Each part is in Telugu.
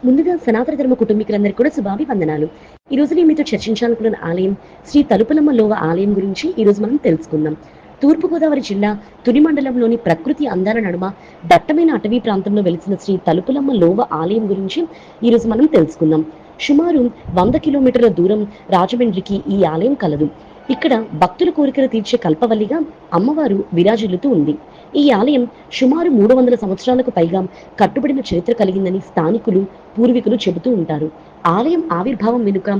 ముందుగా సనాతన ధర్మ కుటుంబీకులందరికీ కూడా శుభాభివందనాలు. ఈ రోజు నేను మీతో చర్చించాలనుకున్న ఆలయం శ్రీ తలుపులమ్మ లోవ ఆలయం గురించి ఈ రోజు మనం తెలుసుకుందాం. తూర్పుగోదావరి జిల్లా తుని మండలంలోని ప్రకృతి అందాల నడుమ దట్టమైన అటవీ ప్రాంతంలో వెలిసిన శ్రీ తలుపులమ్మ లోవ ఆలయం గురించి ఈ రోజు మనం తెలుసుకుందాం. సుమారు 100 కిలోమీటర్ల దూరం రాజమండ్రికి ఈ ఆలయం కలదు. ఇక్కడ భక్తుల కోరికలు తీర్చే కల్పవల్లిగా అమ్మవారు విరాజిల్లుతూ ఉంది. ఈ ఆలయం సుమారు 300 సంవత్సరాలకు పైగా కట్టుబడిన చరిత్ర కలిగిందని స్థానికులు పూర్వీకులు చెబుతూ ఉంటారు. ఆలయం ఆవిర్భావం వెనుక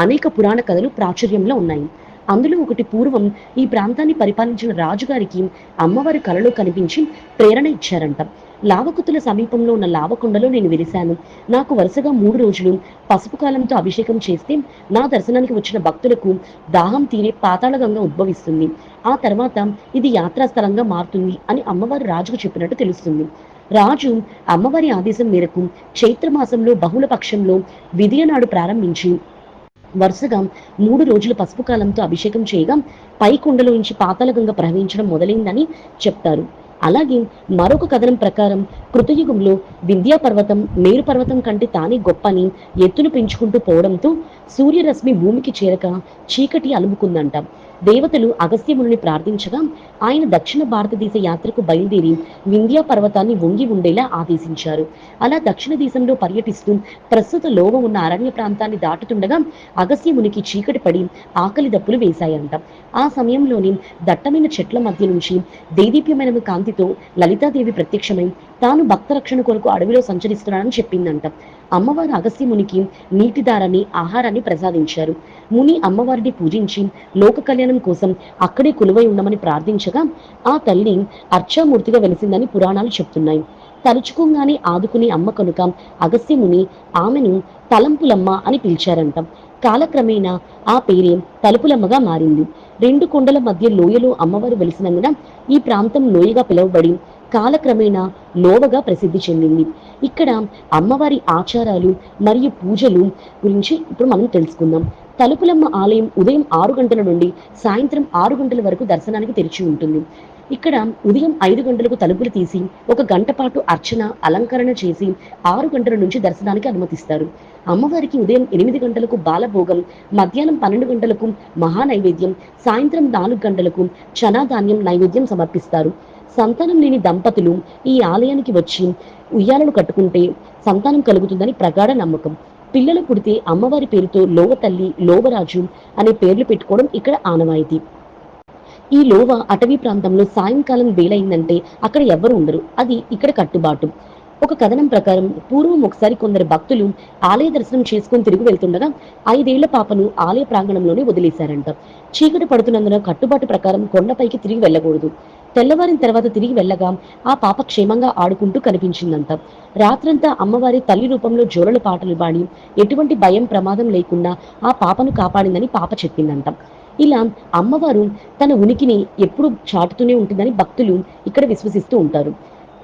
అనేక పురాణ కథలు ప్రాచుర్యంలో ఉన్నాయి. అందులో ఒకటి, పూర్వం ఈ ప్రాంతాన్ని పరిపాలించిన రాజుగారికి అమ్మవారి కలలో కనిపించి ప్రేరణ ఇచ్చారంట. లావకుతుల సమీపంలో ఉన్న లావకొండలో నేను వెలిశాను. నాకు వరుసగా 3 రోజులు పసుపు కాలంతో అభిషేకం చేస్తే నా దర్శనానికి వచ్చిన భక్తులకు దాహం తీరే పాతాళగంగ ఉద్భవిస్తుంది. ఆ తర్వాత ఇది యాత్రాస్థలంగా మారుతుంది అని అమ్మవారు రాజుకు చెప్పినట్టు తెలుస్తుంది. రాజు అమ్మవారి ఆదేశం మేరకు చైత్రమాసంలో బహుళ పక్షంలో విదియ నాడు ప్రారంభించి వరుసగా 3 రోజులు పసుపు కాలంతో అభిషేకం చేయగా పై కొండలోంచి పాతాళగంగ ప్రవహించడం మొదలైందని చెప్తారు. అలాగే మరొక కథనం ప్రకారం కృతయుగంలో వింధ్యా పర్వతం మేరు పర్వతం కంటే తానే గొప్పని ఎత్తును పెంచుకుంటూ పోవడంతో సూర్యరశ్మి భూమికి చేరక చీకటి అలుముకుందంట. దేవతలు అగస్త్యముని ప్రార్థించగా ఆయన దక్షిణ భారతదేశ యాత్రకు బయలుదేరి వింధ్యా పర్వతాన్ని వంగి ఉండేలా ఆదేశించారు. అలా దక్షిణ దేశంలో పర్యటిస్తూ ప్రస్తుత లోవ ఉన్న అరణ్య ప్రాంతాన్ని దాటుతుండగా అగస్త్యమునికి చీకటి పడి ఆకలి దప్పులు వేశాయంట. ఆ సమయంలోని దట్టమైన చెట్ల మధ్య నుంచి దేదీప్యమైన కాంతితో లలితాదేవి ప్రత్యక్షమై తాను భక్త రక్షణ కొరకు అడవిలో సంచరిస్తున్నానని చెప్పిందంట. అమ్మవారు అగస్త్యమునికి నీటిదారాన్ని ఆహారాన్ని ప్రసాదించారు. ముని అమ్మవారిని పూజించి లోక కళ్యాణం కోసం అక్కడే కొలువై ఉండమని ప్రార్థించగా ఆ తల్లి అర్చామూర్తిగా వెలిసిందని పురాణాలు చెప్తున్నాయి. తలుచుకోగానే ఆదుకునే అమ్మ కనుక అగస్త్యముని ఆమెను తలంపులమ్మ అని పిలిచారంట. కాలక్రమేణా ఆ పేరే తలుపులమ్మగా మారింది. 2 కొండల మధ్య లోయలో అమ్మవారు వెలిసినందున ఈ ప్రాంతం లోయగా పిలువబడి కాలక్రమేణా లోవగా ప్రసిద్ధి చెందింది. ఇక్కడ అమ్మవారి ఆచారాలు మరియు పూజలు గురించి ఇప్పుడు మనం తెలుసుకుందాం. తలుపులమ్మ ఆలయం ఉదయం 6 గంటల నుండి సాయంత్రం 6 గంటల వరకు దర్శనానికి తెరిచి ఉంటుంది. ఇక్కడ ఉదయం 5 గంటలకు తలుపులు తీసి 1 గంట పాటు అర్చన అలంకరణ చేసి 6 గంటల నుంచి దర్శనానికి అనుమతిస్తారు. అమ్మవారికి ఉదయం 8 గంటలకు బాలభోగం, మధ్యాహ్నం 12 గంటలకు మహా నైవేద్యం, సాయంత్రం 4 గంటలకు చనాధాన్యం నైవేద్యం సమర్పిస్తారు. సంతానం లేని దంపతులు ఈ ఆలయానికి వచ్చి ఉయ్యాలను కట్టుకుంటే సంతానం కలుగుతుందని ప్రగాఢ నమ్మకం. పిల్లలు పుడితే అమ్మవారి పేరుతో లోవ తల్లి, లోవరాజు అనే పేర్లు పెట్టుకోవడం ఇక్కడ ఆనవాయితీ. ఈ లోవ అటవీ ప్రాంతంలో సాయంకాలం వేలైందంటే అక్కడ ఎవ్వరు ఉండరు. అది ఇక్కడ కట్టుబాటు. ఒక కథనం ప్రకారం పూర్వం ఒకసారి కొందరు భక్తులు ఆలయ దర్శనం చేసుకుని తిరిగి వెళ్తుండగా 5 ఏళ్ల పాపను ఆలయ ప్రాంగణంలోనే వదిలేశారంట. చీకటి పడుతున్నందున కట్టుబాటు ప్రకారం కొండపైకి తిరిగి వెళ్ళకూడదు. తెల్లవారిన తర్వాత తిరిగి వెళ్ళగా ఆ పాప క్షేమంగా ఆడుకుంటూ కనిపించిందంట. రాత్రంతా అమ్మవారి తల్లి రూపంలో జోలల పాటలు పాడి ఎటువంటి భయం ప్రమాదం లేకుండా ఆ పాపను కాపాడిందని పాప చెప్పిందంట. ఇలా అమ్మవారు తన ఉనికిని ఎప్పుడు చాటుతూనే ఉంటుందని భక్తులు ఇక్కడ విశ్వసిస్తూ ఉంటారు.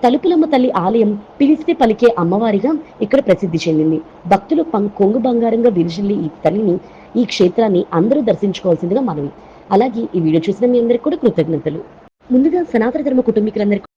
తలుపులమ్మ తల్లి ఆలయం పిలిస్తే పలికే అమ్మవారిగా ఇక్కడ ప్రసిద్ధి చెందింది. భక్తులు కొంగు బంగారంగా విరిజిల్లి ఈ తల్లిని, ఈ క్షేత్రాన్ని అందరూ దర్శించుకోవాల్సిందిగా మనవి. అలాగే ఈ వీడియో చూసిన మీ అందరికీ కూడా కృతజ్ఞతలు. ముందుగా సనాతన ధర్మ కుటుంబీకులందరికీ